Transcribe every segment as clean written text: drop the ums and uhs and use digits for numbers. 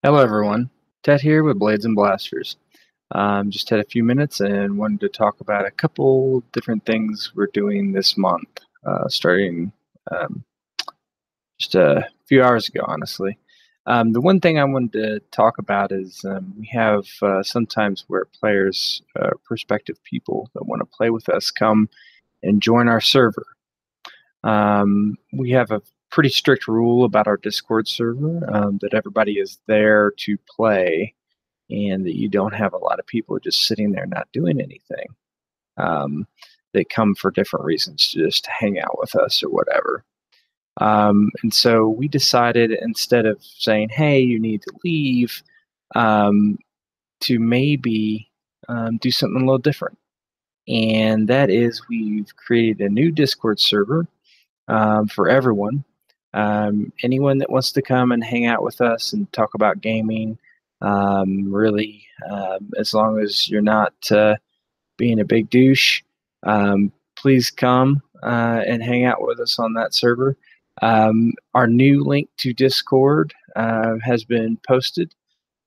Hello, everyone. Ted here with Blades and Blasters. Just had a few minutes and wanted to talk about a couple different things we're doing this month, starting um, just a few hours ago, honestly. The one thing I wanted to talk about is we have sometimes where players, prospective people that want to play with us, come and join our server. We have a pretty strict rule about our Discord server that everybody is there to play and that you don't have a lot of people just sitting there not doing anything. Um, they come for different reasons, just to hang out with us or whatever. And so we decided, instead of saying, hey, you need to leave, um, to maybe do something a little different. And that is, we've created a new Discord server for everyone. Anyone that wants to come and hang out with us and talk about gaming, really, as long as you're not being a big douche, please come and hang out with us on that server. Our new link to Discord has been posted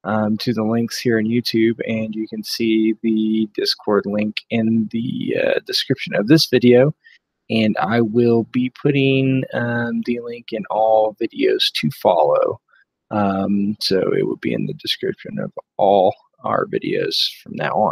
to the links here on YouTube, and you can see the Discord link in the description of this video. And I will be putting the link in all videos to follow. So it will be in the description of all our videos from now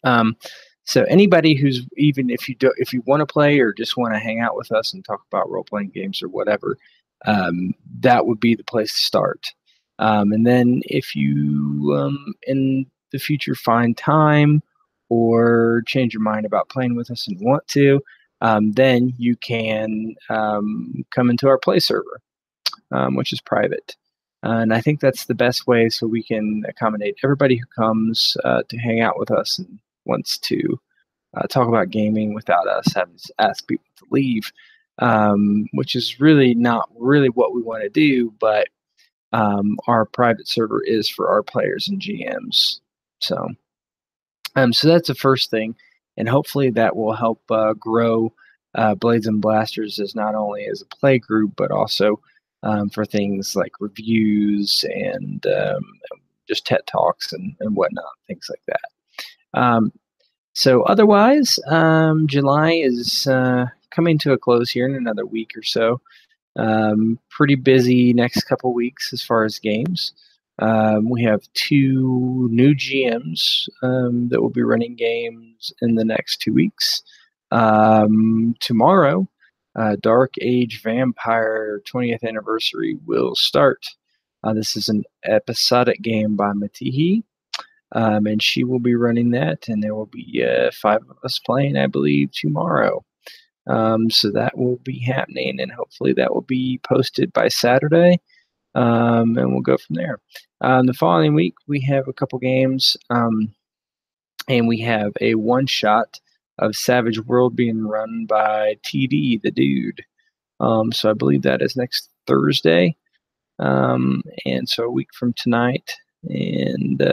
on. So anybody who's, even if you want to play or just want to hang out with us and talk about role-playing games or whatever, that would be the place to start. And then if you in the future find time or change your mind about playing with us and want to, then you can come into our play server, which is private. And I think that's the best way, so we can accommodate everybody who comes to hang out with us and wants to talk about gaming without us having to ask people to leave, which is really not really what we want to do. But our private server is for our players and GMs. So that's the first thing, and hopefully that will help grow Blades and Blasters as not only as a play group, but also for things like reviews and just TED Talks and whatnot, things like that. So otherwise, July is coming to a close here in another week or so. Pretty busy next couple weeks as far as games. We have 2 new GMs that will be running games in the next 2 weeks. Tomorrow, Dark Age Vampire 20th Anniversary will start. This is an episodic game by Matihi, and she will be running that, and there will be 5 of us playing, I believe, tomorrow. So that will be happening, and hopefully that will be posted by Saturday, and we'll go from there. The following week, we have a couple games, and we have a one-shot of Savage World being run by TD, the dude. So I believe that is next Thursday, and so a week from tonight, and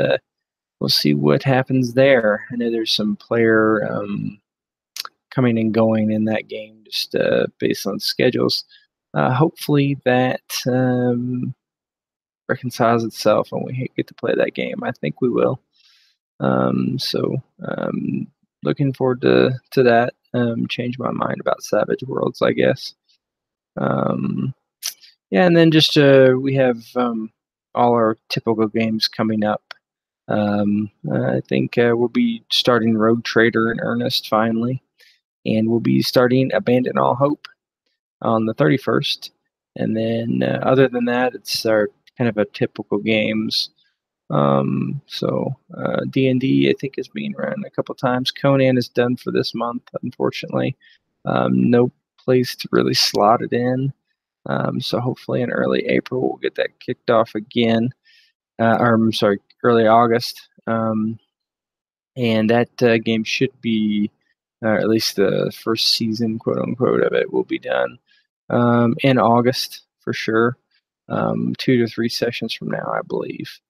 we'll see what happens there. I know there's some player coming and going in that game, just based on schedules. Hopefully that reconciles itself and we get to play that game. I think we will. So looking forward to that. Change my mind about Savage Worlds, I guess. Yeah, and then just we have all our typical games coming up. I think we'll be starting Rogue Trader in earnest finally, and we'll be starting Abandon All Hope on the 31st. And then other than that, it's our kind of a typical games. So D&D, I think, is being run a couple times. Conan is done for this month, unfortunately. No place to really slot it in. So hopefully in early April we'll get that kicked off again. Or I'm sorry, early August. And that game should be, at least the first season, quote unquote, of it will be done in August for sure. 2 to 3 sessions from now, I believe.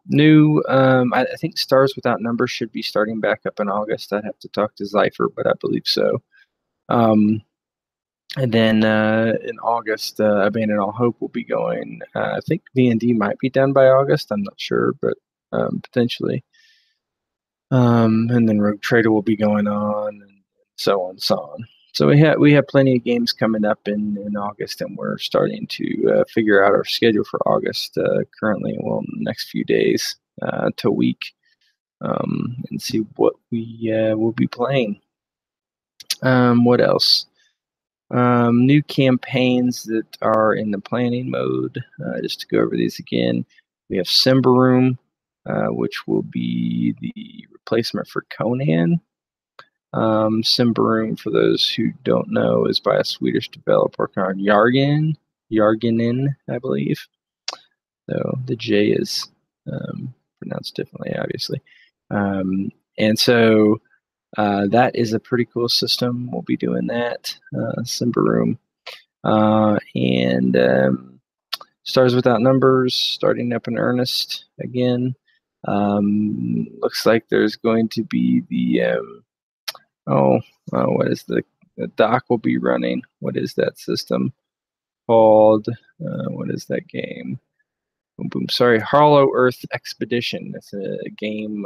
New, I think Stars Without Numbers should be starting back up in August. I'd have to talk to Zypher, but I believe so. And then in August, Abandon All Hope will be going. I think V&D might be done by August. I'm not sure, but potentially. And then Rogue Trader will be going on, and so on and so on. So we have plenty of games coming up in August, and we're starting to figure out our schedule for August currently. Well, in the next few days to a week, and see what we will be playing. What else? New campaigns that are in the planning mode. Just to go over these again, we have Simbaroom, which will be the replacement for Conan. Simbaroom, for those who don't know, is by a Swedish developer called Jargenen, I believe. So the J is pronounced differently, obviously. And so that is a pretty cool system. We'll be doing that, Simbaroom. And Stars Without Numbers, starting up in earnest again. Looks like there's going to be the what is the dock will be running? What is that system called? What is that game? Boom, boom. Sorry, Hollow Earth Expedition. It's a game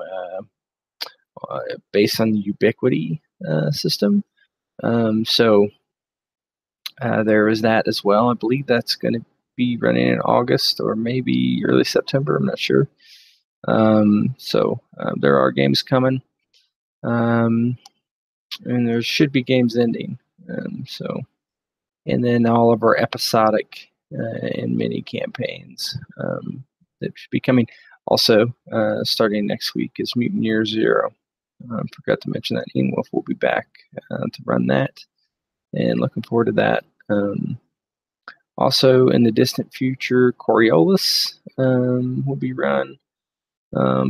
based on the Ubiquity system. So there is that as well. I believe that's going to be running in August or maybe early September. I'm not sure. So there are games coming. And there should be games ending. And then all of our episodic and mini campaigns that should be coming. Also, starting next week is Mutant Year Zero. Forgot to mention that Ian Wolf will be back to run that, and looking forward to that. Also, in the distant future, Coriolis will be run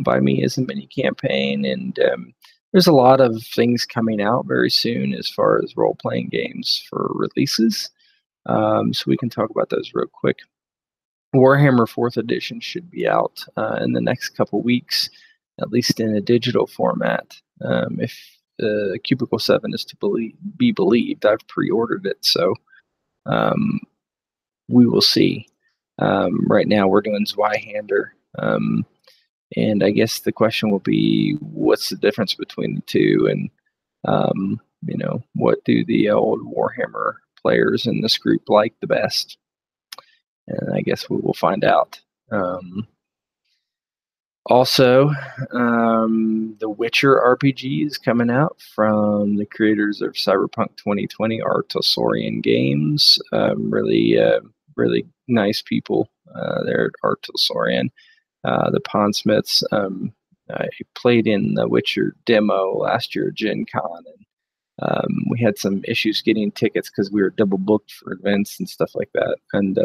by me as a mini campaign, and there's a lot of things coming out very soon as far as role-playing games for releases. So we can talk about those real quick. Warhammer 4th Edition should be out in the next couple weeks, at least in a digital format. If Cubicle 7 is to be believed, I've pre-ordered it, so we will see. Right now we're doing Zweihander. And I guess the question will be, what's the difference between the two? And, what do the old Warhammer players in this group like the best? And I guess we will find out. Also, The Witcher RPG is coming out from the creators of Cyberpunk 2020, Artosorian Games. Really nice people there at Artosorian. The Pondsmiths. I played in the Witcher demo last year at Gen Con, and we had some issues getting tickets because we were double booked for events and stuff like that. And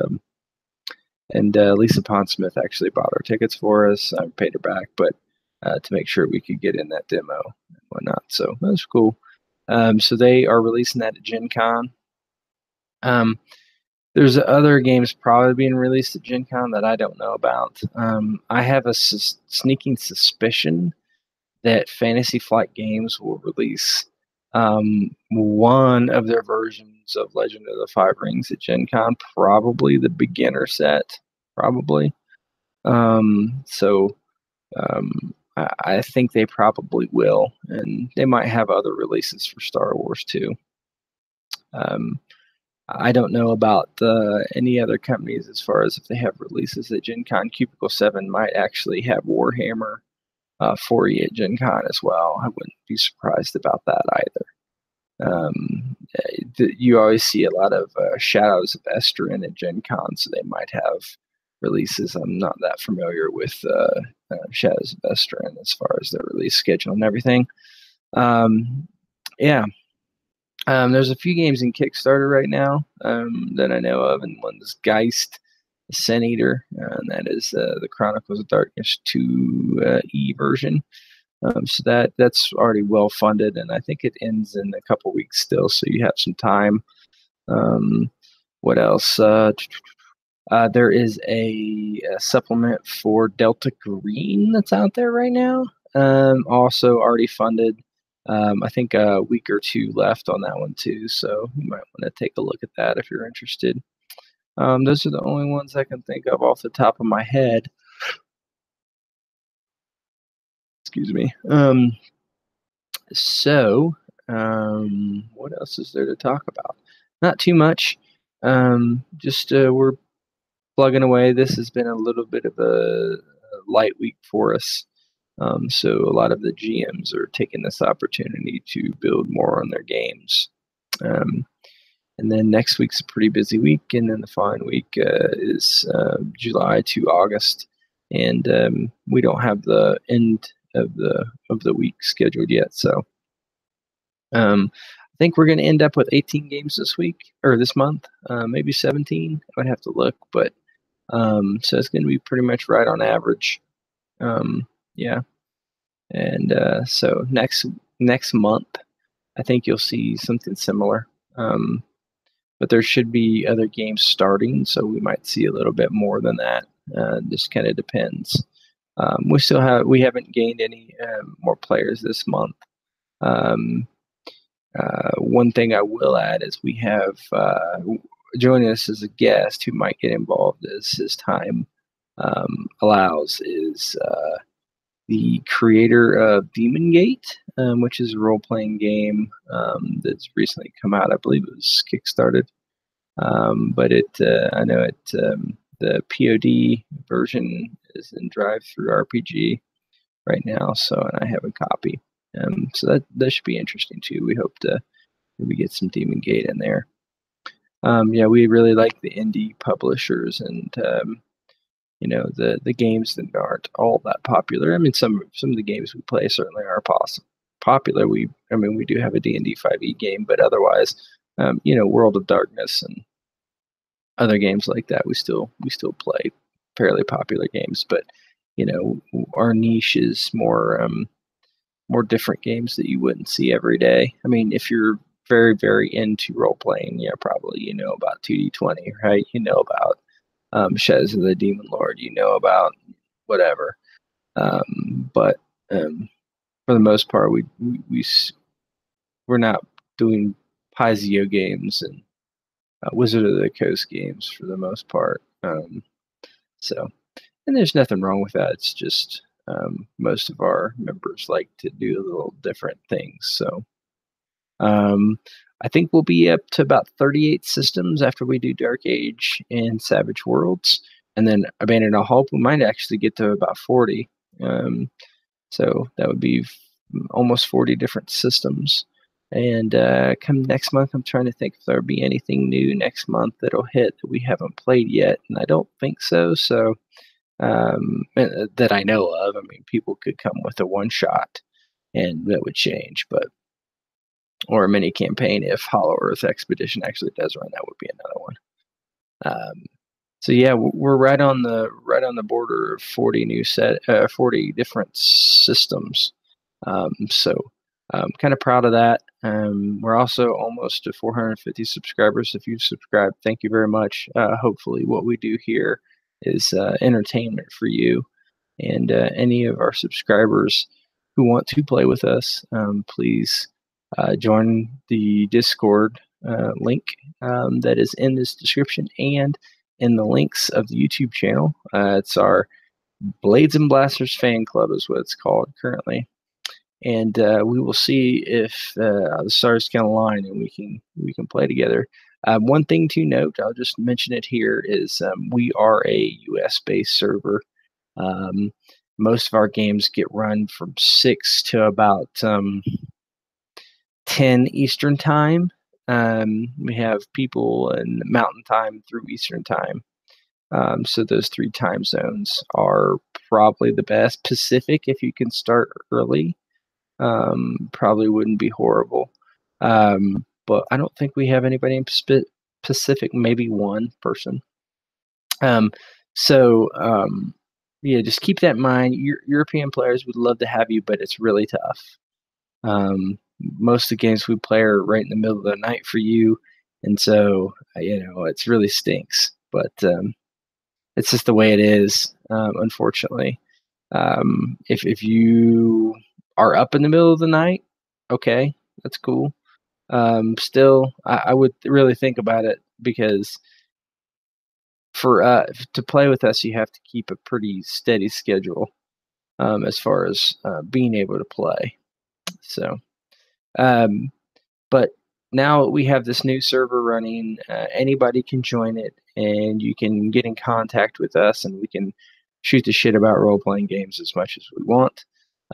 Lisa Pondsmith actually bought our tickets for us. I paid her back, but to make sure we could get in that demo and whatnot. So that was cool. So they are releasing that at Gen Con. There's other games probably being released at Gen Con that I don't know about. I have a sneaking suspicion that Fantasy Flight Games will release one of their versions of Legend of the Five Rings at Gen Con, probably the beginner set, probably. I think they probably will, and they might have other releases for Star Wars too. I don't know about any other companies as far as if they have releases at Gen Con. Cubicle 7 might actually have Warhammer 40 at Gen Con as well. I wouldn't be surprised about that either. You always see a lot of Shadows of Estrin at Gen Con, so they might have releases. I'm not that familiar with Shadows of Estrin as far as their release schedule and everything. Yeah. There's a few games in Kickstarter right now that I know of, and one is Geist, the Sin Eater, and that is the Chronicles of Darkness 2 version. So that's already well funded, and I think it ends in a couple weeks still, so you have some time. What else? There is a supplement for Delta Green that's out there right now. Also already funded. I think a week or two left on that one too, so you might want to take a look at that if you're interested. Those are the only ones I can think of off the top of my head. Excuse me. So, what else is there to talk about? Not too much. Just we're plugging away. This has been a little bit of a light week for us. So a lot of the GMs are taking this opportunity to build more on their games. Um, and then next week's a pretty busy week, and then the following week is July to August, and we don't have the end of the week scheduled yet. So I think we're going to end up with 18 games this week or this month, maybe 17. I would have to look, but so it's going to be pretty much right on average. Yeah, and so next month, I think you'll see something similar. But there should be other games starting, so we might see a little bit more than that. Just kind of depends. We haven't gained any more players this month. Um, One thing I will add is we have joining us as a guest who might get involved as his time allows is the creator of Demon Gate, which is a role playing game that's recently come out. I believe it was kickstarted. But I know the POD version is in Drive Through RPG right now, so and I have a copy. So that should be interesting too. We hope to maybe get some Demon Gate in there. Yeah, we really like the indie publishers and the games that aren't all that popular. I mean, some of the games we play certainly are popular. We do have a D&D 5e game, but otherwise, World of Darkness and other games like that, we still play fairly popular games. But our niche is more different games that you wouldn't see every day. I mean, if you're very, very into role playing, yeah, probably about 2D20, right? About Shadows of the Demon Lord, about whatever. But for the most part, we're not doing Paizo games and Wizard of the Coast games for the most part. So, and there's nothing wrong with that. It's just most of our members like to do a little different things. So, I think we'll be up to about 38 systems after we do Dark Age and Savage Worlds. And then Abandon All Hope, we might actually get to about 40. So that would be almost 40 different systems. And come next month, I'm trying to think if there'll be anything new next month that'll hit that we haven't played yet. And I don't think so. So that I know of. I mean, people could come with a one shot and that would change, but or a mini campaign if Hollow Earth Expedition actually does run, that would be another one. So yeah, we're right on the border of 40 different systems. So I'm kind of proud of that. We're also almost to 450 subscribers. If you've subscribed, thank you very much. Hopefully, what we do here is entertainment for you and any of our subscribers who want to play with us. Please join the Discord link that is in this description and in the links of the YouTube channel. It's our Blades and Blasters fan club is what it's called currently. And we will see if the stars can align and we can play together. One thing to note, I'll just mention it here, is we are a US based server. Most of our games get run from 6 to about 10 Eastern time. We have people in Mountain time through Eastern time. So those 3 time zones are probably the best. Pacific, if you can start early, probably wouldn't be horrible. But I don't think we have anybody in Pacific, maybe one person. Yeah, just keep that in mind. European players would love to have you, but it's really tough. Most of the games we play are right in the middle of the night for you, and so it's really stinks. But it's just the way it is, unfortunately. If you are up in the middle of the night, okay, that's cool. Still, I would really think about it because for to play with us, you have to keep a pretty steady schedule as far as being able to play. So, um, but now we have this new server running. Anybody can join it, and you can get in contact with us, and we can shoot the shit about role playing games as much as we want.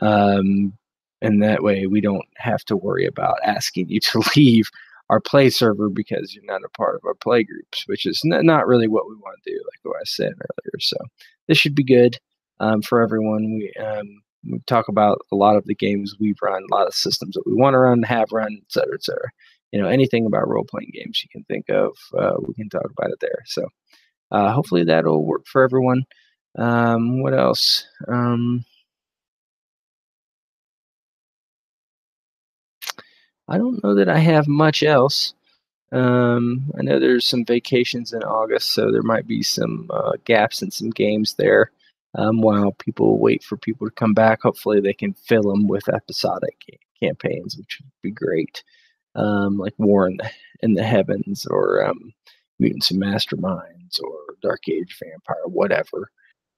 Um, and that way, we don't have to worry about asking you to leave our play server because you're not a part of our play groups, which is not really what we want to do, like what I said earlier. So this should be good for everyone. We talk about a lot of the games we've run, a lot of systems that we want to run, have run, et cetera, et cetera. Anything about role playing games you can think of, we can talk about it there. So hopefully that'll work for everyone. What else? I don't know that I have much else. I know there's some vacations in August, so there might be some gaps in some games there while people wait for people to come back. Hopefully, they can fill them with episodic campaigns, which would be great, like War in the Heavens or Mutants and Masterminds or Dark Age Vampire, whatever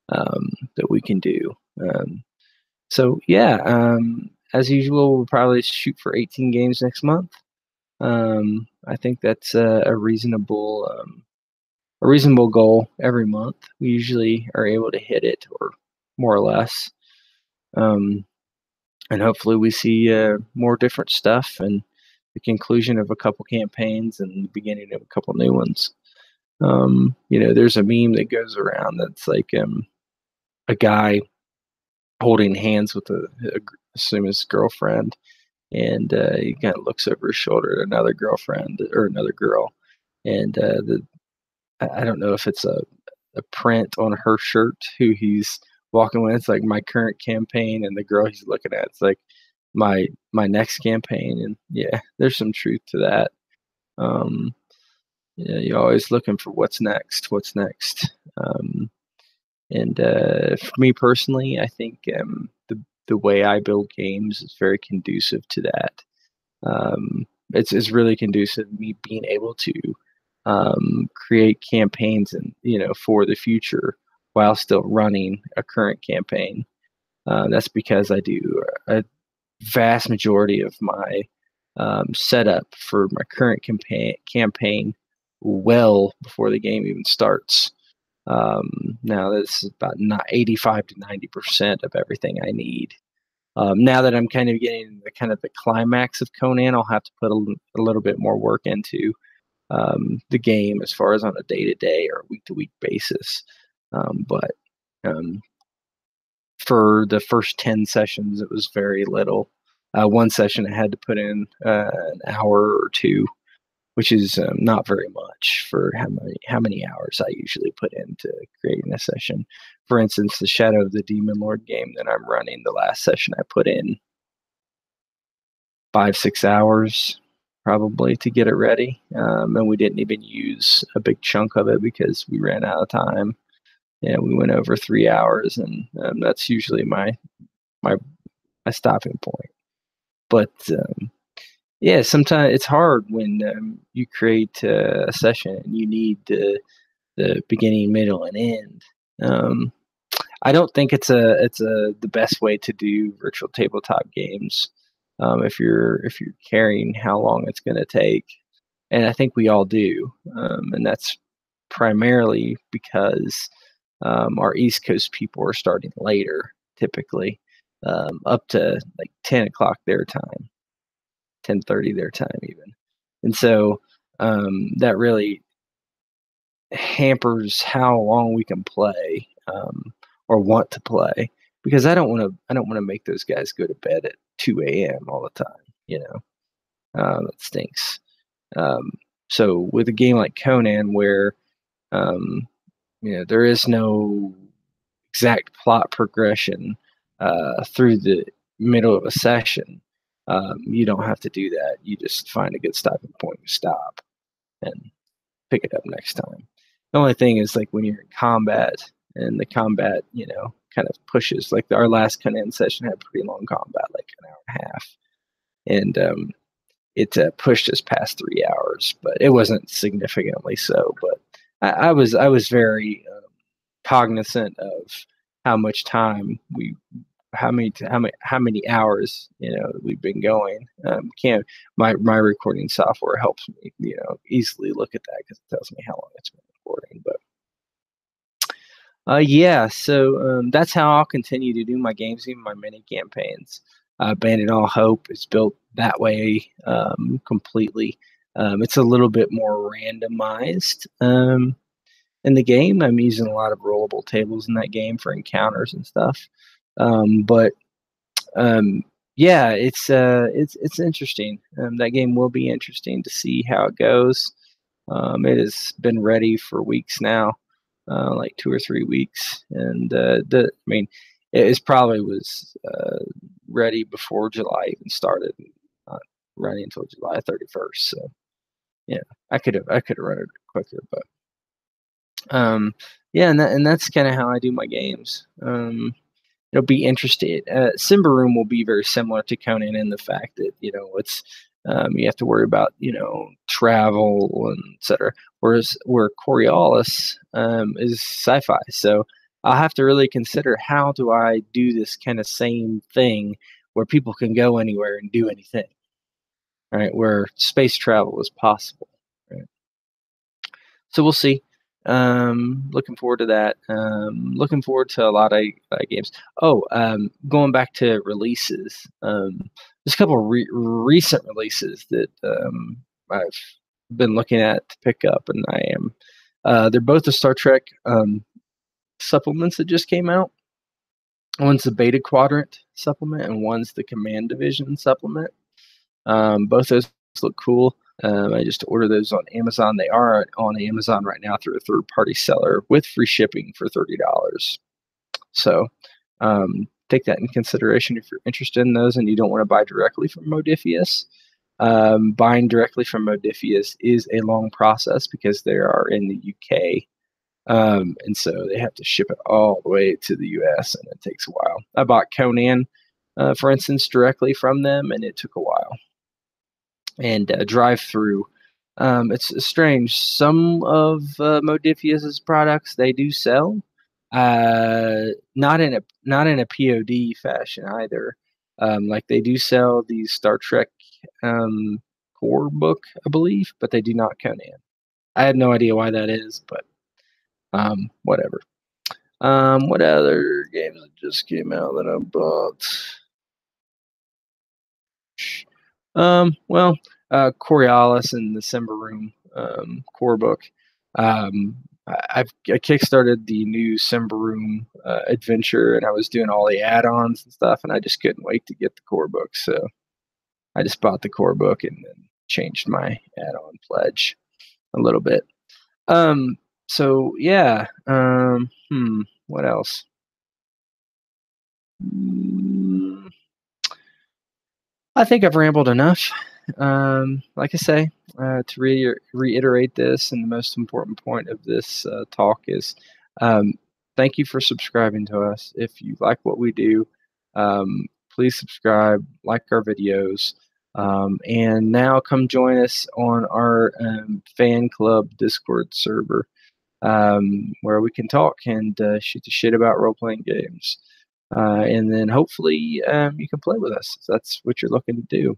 that we can do. So, yeah, as usual, we'll probably shoot for 18 games next month. I think that's a reasonable goal every month. We usually are able to hit it, or more or less, um, and hopefully we see more different stuff and the conclusion of a couple campaigns and the beginning of a couple new ones. There's a meme that goes around that's like a guy holding hands with assume his girlfriend, and he kind of looks over his shoulder at another girlfriend or another girl, and I don't know if it's a print on her shirt who he's walking with. It's like my current campaign, and the girl he's looking at, it's like my next campaign. And yeah, there's some truth to that. Um, yeah, you're always looking for what's next, what's next. And for me personally, I think the way I build games is very conducive to that. It's really conducive to me being able to create campaigns and for the future while still running a current campaign. That's because I do a vast majority of my setup for my current campaign well before the game even starts. Now that's about not 85 to 90% of everything I need. Now that I'm kind of getting the climax of Conan, I'll have to put a little bit more work into the game as far as on a day-to-day or week-to-week basis. But for the first 10 sessions, it was very little. One session I had to put in an hour or two, which is not very much for how many hours I usually put into creating a session. For instance, the Shadow of the Demon Lord game that I'm running, the last session I put in 5-6 hours probably to get it ready, and we didn't even use a big chunk of it because we ran out of time. Yeah, we went over 3 hours, and that's usually my stopping point. But yeah, sometimes it's hard when you create a session and you need the beginning, middle, and end. I don't think it's the best way to do virtual tabletop games. If you're carrying how long it's going to take, and I think we all do, and that's primarily because our East Coast people are starting later, typically up to like 10 o'clock their time, 10:30 their time even, and so that really hampers how long we can play or want to play because I don't want to make those guys go to bed at 2 a.m. all the time. That stinks. Um, so with a game like Conan, where um, there is no exact plot progression through the middle of a session, you don't have to do that. You just find a good stopping point and stop and pick it up next time. The only thing is like when you're in combat and the combat, kind of pushes. Like our last Conan session had pretty long combat, like an hour and a half. and it pushed us past 3 hours, but it wasn't significantly so. But I was very cognizant of how much time how many hours we've been going. Can't my recording software helps me easily look at that because it tells me how long it's been recording. But yeah, so that's how I'll continue to do my games, even my mini campaigns. Bandit All Hope is built that way completely. It's a little bit more randomized in the game. I'm using a lot of rollable tables in that game for encounters and stuff. But yeah, it's interesting. That game will be interesting to see how it goes. It has been ready for weeks now, like 2 or 3 weeks, and I mean, it probably was ready before July even started, not running until July 31st. So yeah, I could have run it quicker, but yeah, and that's kind of how I do my games. It'll be interesting. Simba Room will be very similar to Conan in the fact that it's you have to worry about travel and etc. Whereas where Coriolis is sci-fi, so I'll have to really consider how do I do this kind of same thing where people can go anywhere and do anything, right? Where space travel is possible, right? So we'll see. Looking forward to that. Looking forward to a lot of games. Oh, going back to releases. There's a couple of recent releases that I've been looking at to pick up, and I am. They're both the Star Trek supplements that just came out. One's the Beta Quadrant supplement, and one's the Command Division supplement. Both those look cool. I just ordered those on Amazon. They are on Amazon right now through a third-party seller with free shipping for $30. So take that in consideration if you're interested in those and you don't want to buy directly from Modiphius. Buying directly from Modiphius is a long process because they are in the UK. And so they have to ship it all the way to the US, and it takes a while. I bought Conan, for instance, directly from them, and it took a while. And drive through. It's strange. Some of Modiphius's products they do sell, not in a POD fashion either. Like they do sell the Star Trek core book, I believe, but they do not Conan. I have no idea why that is, but whatever. What other games just came out that I bought? Well, Coriolis and the Simba Room core book. I kickstarted the new Simba Room adventure, and I was doing all the add-ons and stuff, and I just couldn't wait to get the core book. So I just bought the core book and then changed my add-on pledge a little bit. So yeah. What else? I think I've rambled enough. Like I say, to reiterate this, and the most important point of this talk is thank you for subscribing to us. If you like what we do, please subscribe, like our videos, and now come join us on our fan club Discord server where we can talk and shoot the shit about role-playing games. And then hopefully you can play with us if that's what you're looking to do.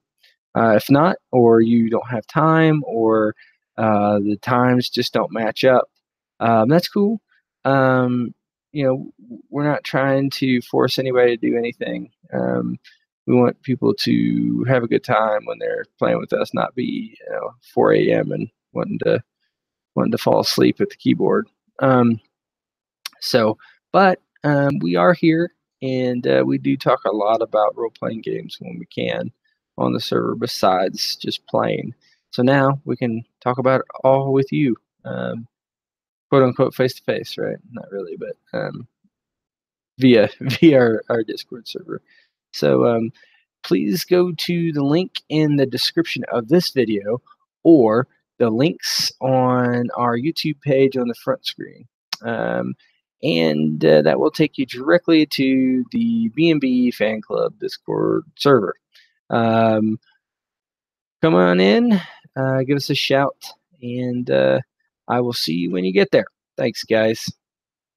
If not, or you don't have time, or the times just don't match up, that's cool. We're not trying to force anybody to do anything. We want people to have a good time when they're playing with us, not be 4 a.m. and wanting to fall asleep at the keyboard. But we are here, and we do talk a lot about role-playing games when we can on the server besides just playing. So now we can talk about it all with you, quote unquote face to face, right? Not really, but via our Discord server. So please go to the link in the description of this video or the links on our YouTube page on the front screen. And that will take you directly to the B&B Fan Club Discord server. come on in, give us a shout, and I will see you when you get there. Thanks, guys.